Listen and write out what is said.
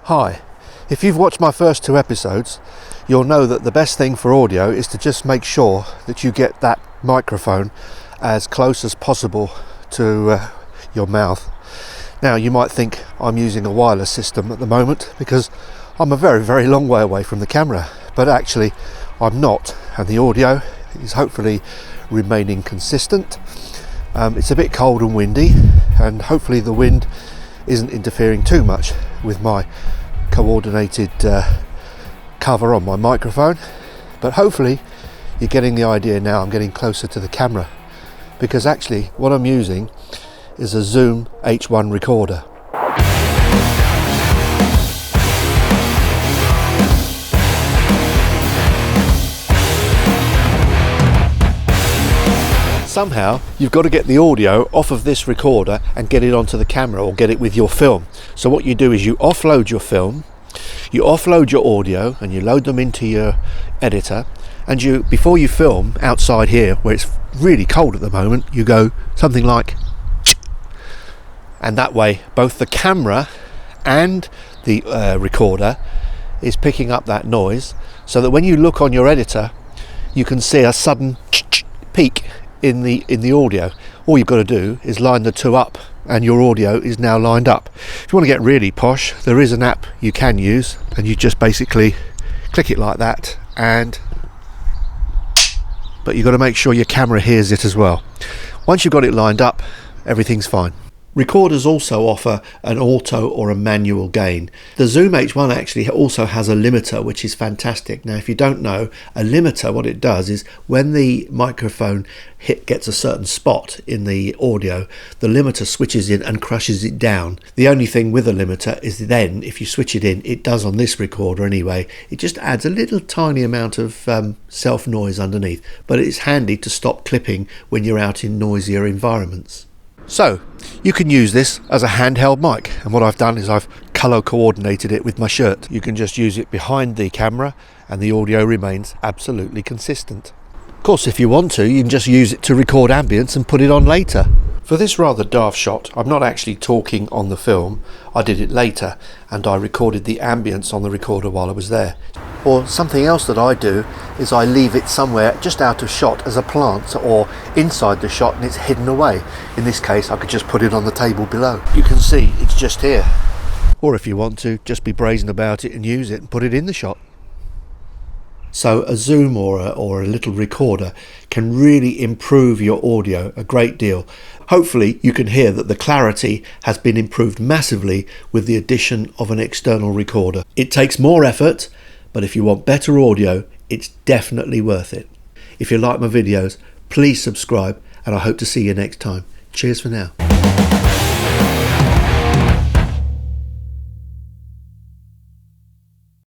Hi, if you've watched my first two episodes, you'll know that the best thing for audio is to just make sure that you get that microphone as close as possible to your mouth. Now you might think I'm using a wireless system at the moment because I'm a very long way away from the camera, but actually I'm not, and the audio is hopefully remaining consistent. It's a bit cold and windy, and hopefully the wind isn't interfering too much with my coordinated cover on my microphone, but hopefully you're getting the idea now. I'm getting closer to the camera because actually what I'm using is a Zoom H1n recorder. Somehow you've got to get the audio off of this recorder and get it onto the camera, or get it with your film. So what you do is you offload your film, you offload your audio, and you load them into your editor, and you, before you film outside here where it's really cold at the moment, you go something like, and that way both the camera and the recorder is picking up that noise, so that when you look on your editor you can see a sudden peak in the audio. All you've got to do is line the two up and your audio is now lined up. If you want to get really posh, there is an app you can use, and you just basically click it like that, but you've got to make sure your camera hears it as well. Once you've got it lined up, everything's fine. Recorders also offer an auto or a manual gain. The Zoom H1 actually also has a limiter, which is fantastic. Now if you don't know, a limiter, what it does is when the microphone gets a certain spot in the audio, the limiter switches in and crushes it down. The only thing with a limiter is then if you switch it in, it does on this recorder anyway, it just adds a little tiny amount of self noise underneath, but it's handy to stop clipping when you're out in noisier environments. So you can use this as a handheld mic, and what I've done is I've colour coordinated it with my shirt. You can just use it behind the camera and the audio remains absolutely consistent. Of course, if you want to, you can just use it to record ambience and put it on later. For this rather daft shot, I'm not actually talking on the film. I did it later and I recorded the ambience on the recorder while I was there. Or something else that I do is I leave it somewhere just out of shot as a plant, or inside the shot and it's hidden away. In this case I could just put it on the table below. You can see it's just here. Or if you want to, just be brazen about it and use it and put it in the shot. So a Zoom or a little recorder can really improve your audio a great deal. Hopefully you can hear that the clarity has been improved massively with the addition of an external recorder. It takes more effort, but if you want better audio, it's definitely worth it. If you like my videos, please subscribe, and I hope to see you next time. Cheers for now.